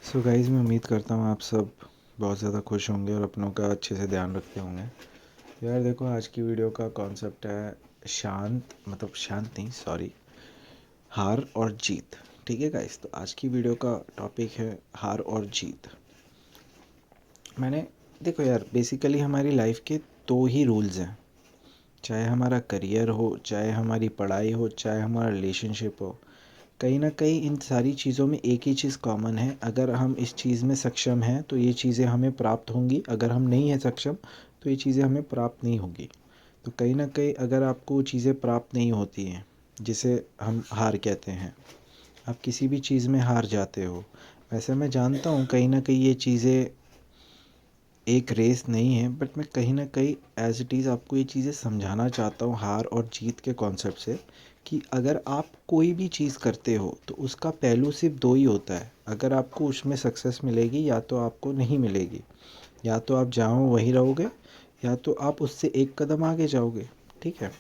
So guys, मैं उम्मीद करता हूँ आप सब बहुत ज़्यादा खुश होंगे और अपनों का अच्छे से ध्यान रखते होंगे। यार देखो, आज की वीडियो का कॉन्सेप्ट है शांत नहीं, सॉरी, हार और जीत। ठीक है गाइज़, तो आज की वीडियो का टॉपिक है हार और जीत। देखो यार, बेसिकली हमारी लाइफ के दो ही रूल्स हैं, चाहे हमारा करियर हो, चाहे हमारी पढ़ाई हो, चाहे हमारा रिलेशनशिप हो। कहीं ना कहीं इन सारी चीज़ों में एक ही चीज़ कॉमन है, अगर हम इस चीज़ में सक्षम हैं तो ये चीज़ें हमें प्राप्त होंगी, अगर हम नहीं हैं सक्षम तो ये चीज़ें हमें प्राप्त नहीं होंगी। तो कहीं ना कहीं अगर आपको चीज़ें प्राप्त नहीं होती हैं, जिसे हम हार कहते हैं, आप किसी भी चीज़ में हार जाते हो। वैसे मैं जानता हूँ कहीं ना कहीं ये चीज़ें एक रेस नहीं है, बट मैं कहीं ना कहीं एज इट इज़ आपको ये चीज़ें समझाना चाहता हूँ हार और जीत के कॉन्सेप्ट से, कि अगर आप कोई भी चीज़ करते हो तो उसका पहलू सिर्फ दो ही होता है। अगर आपको उसमें सक्सेस मिलेगी या तो आपको नहीं मिलेगी, या तो आप जहाँ हो वहीं रहोगे, या तो आप उससे एक कदम आगे जाओगे। ठीक है,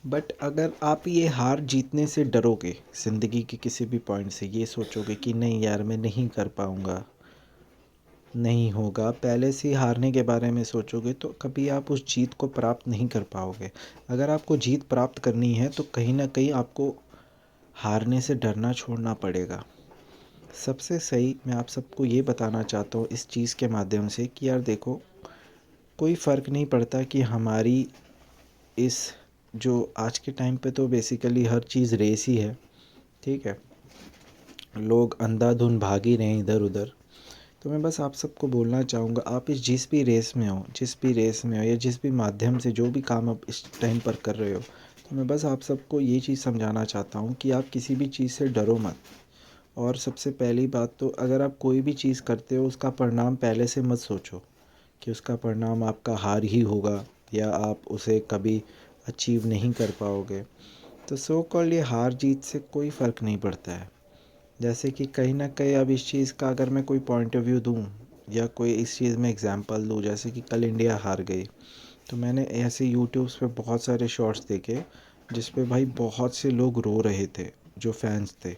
बट अगर आप ये हार जीतने से डरोगे, ज़िंदगी के किसी भी पॉइंट से ये सोचोगे कि नहीं यार मैं नहीं कर पाऊँगा, नहीं होगा, पहले से ही हारने के बारे में सोचोगे, तो कभी आप उस जीत को प्राप्त नहीं कर पाओगे। अगर आपको जीत प्राप्त करनी है तो कहीं ना कहीं आपको हारने से डरना छोड़ना पड़ेगा। सबसे सही मैं आप सबको ये बताना चाहता हूँ इस चीज़ के माध्यम से कि यार देखो, कोई फ़र्क नहीं पड़ता कि हमारी इस जो आज के टाइम पे तो बेसिकली हर चीज़ रेस ही है। ठीक है, लोग अंधाधुन भाग ही रहे हैं इधर उधर। तो मैं बस आप सबको बोलना चाहूँगा, आप इस जिस भी रेस में हो, या जिस भी माध्यम से जो भी काम आप इस टाइम पर कर रहे हो, तो मैं बस आप सबको ये चीज़ समझाना चाहता हूँ कि आप किसी भी चीज़ से डरो मत। और सबसे पहली बात तो, अगर आप कोई भी चीज़ करते हो उसका परिणाम पहले से मत सोचो कि उसका परिणाम आपका हार ही होगा या आप उसे कभी अचीव नहीं कर पाओगे। तो सो कॉल्ड ये हार जीत से कोई फ़र्क नहीं पड़ता है। जैसे कि कहीं ना कहीं अब इस चीज़ का अगर मैं कोई पॉइंट ऑफ व्यू दूँ या कोई इस चीज़ में एग्जांपल दूँ, जैसे कि कल इंडिया हार गई, तो मैंने ऐसे यूट्यूब्स पे बहुत सारे शॉर्ट्स देखे जिस पे भाई बहुत से लोग रो रहे थे, जो फैंस थे।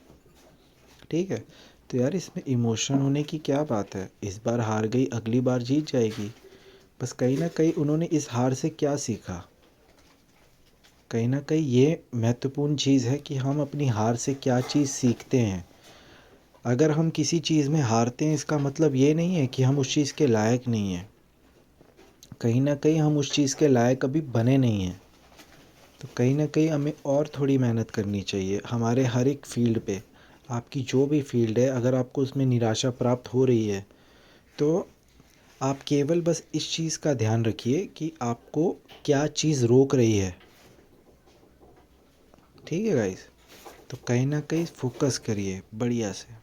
ठीक है, तो यार इसमें इमोशन होने की क्या बात है, इस बार हार गई अगली बार जीत जाएगी। बस कहीं ना कहीं उन्होंने इस हार से क्या सीखा, कहीं ना कहीं ये महत्वपूर्ण चीज़ है कि हम अपनी हार से क्या चीज़ सीखते हैं। अगर हम किसी चीज़ में हारते हैं इसका मतलब ये नहीं है कि हम उस चीज़ के लायक नहीं हैं, कहीं ना कहीं हम उस चीज़ के लायक कभी बने नहीं हैं। तो कहीं ना कहीं हमें और थोड़ी मेहनत करनी चाहिए हमारे हर एक फील्ड पे। आपकी जो भी फील्ड है, अगर आपको उसमें निराशा प्राप्त हो रही है तो आप केवल बस इस चीज़ का ध्यान रखिए कि आपको क्या चीज़ रोक रही है। ठीक है गाइस, तो कहीं ना कहीं फोकस करिए बढ़िया से,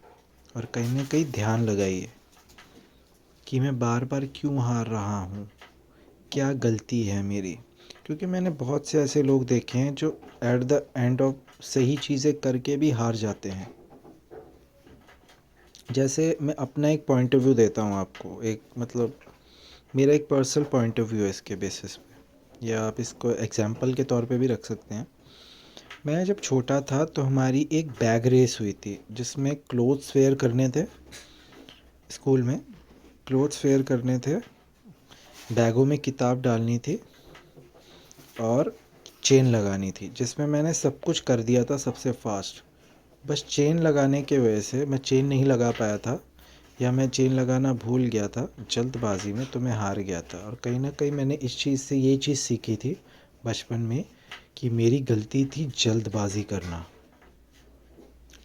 और कहीं ना कहीं ध्यान लगाइए कि मैं बार बार क्यों हार रहा हूँ, क्या गलती है मेरी। क्योंकि मैंने बहुत से ऐसे लोग देखे हैं जो एट द एंड ऑफ सही चीज़ें करके भी हार जाते हैं। जैसे मैं अपना एक पॉइंट ऑफ व्यू देता हूँ आपको, एक मतलब मेरा एक पर्सनल पॉइंट ऑफ व्यू है इसके बेसिस पे, या आप इसको एग्जांपल के तौर पे भी रख सकते हैं। मैं जब छोटा था तो हमारी एक बैग रेस हुई थी जिसमें क्लोथ्स फेयर करने थे, स्कूल में क्लोथ्स फेयर करने थे, बैगों में किताब डालनी थी और चेन लगानी थी, जिसमें मैंने सब कुछ कर दिया था सबसे फास्ट। बस चेन लगाने के वजह से मैं चेन नहीं लगा पाया था, या मैं चेन लगाना भूल गया था जल्दबाजी में, तो मैं हार गया था। और कहीं ना कहीं मैंने इस चीज़ से ये चीज़ सीखी थी बचपन में कि मेरी गलती थी जल्दबाजी करना।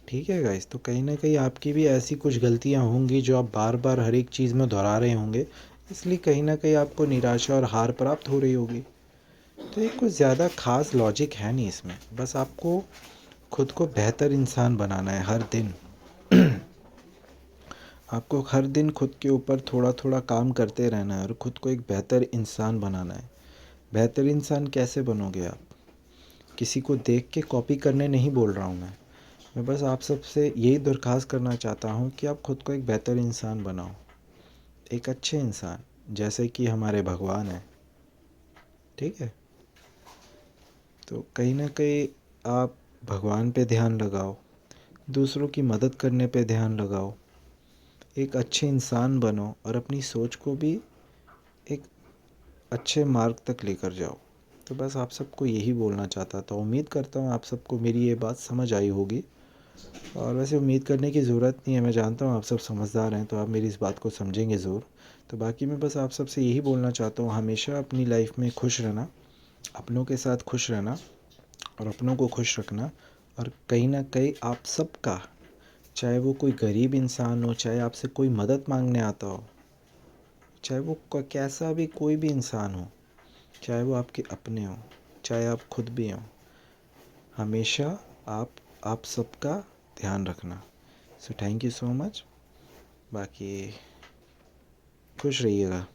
ठीक है गाइस, तो कहीं ना कहीं आपकी भी ऐसी कुछ गलतियां होंगी जो आप बार बार हर एक चीज़ में दोहरा रहे होंगे, इसलिए कहीं ना कहीं आपको निराशा और हार प्राप्त हो रही होगी। तो ये कुछ ज़्यादा खास लॉजिक है नहीं इसमें, बस आपको खुद को बेहतर इंसान बनाना है हर दिन। आपको हर दिन खुद के ऊपर थोड़ा थोड़ा काम करते रहना है और खुद को एक बेहतर इंसान बनाना है। बेहतर इंसान कैसे बनोगे आप, किसी को देख के कॉपी करने नहीं बोल रहा हूँ मैं बस आप सबसे यही दरख्वास्त करना चाहता हूँ कि आप खुद को एक बेहतर इंसान बनाओ, एक अच्छे इंसान, जैसे कि हमारे भगवान हैं। ठीक है, तो कहीं ना कहीं आप भगवान पे ध्यान लगाओ, दूसरों की मदद करने पे ध्यान लगाओ, एक अच्छे इंसान बनो और अपनी सोच को भी एक अच्छे मार्ग तक लेकर जाओ। तो बस आप सबको यही बोलना चाहता था। उम्मीद करता हूँ आप सबको मेरी ये बात समझ आई होगी, और वैसे उम्मीद करने की ज़रूरत नहीं है, मैं जानता हूँ आप सब समझदार हैं तो आप मेरी इस बात को समझेंगे ज़रूर। तो बाकी मैं बस आप सबसे यही बोलना चाहता हूँ, हमेशा अपनी लाइफ में खुश रहना, अपनों के साथ खुश रहना और अपनों को खुश रखना। और कहीं ना कहीं आप सबका, चाहे वो कोई गरीब इंसान हो, चाहे आपसे कोई मदद मांगने आता हो, चाहे वो कैसा भी कोई भी इंसान हो, चाहे वो आपके अपने हो, चाहे आप खुद भी हों, हमेशा आप सबका ध्यान रखना। So thank you so much. बाकी खुश रहिएगा।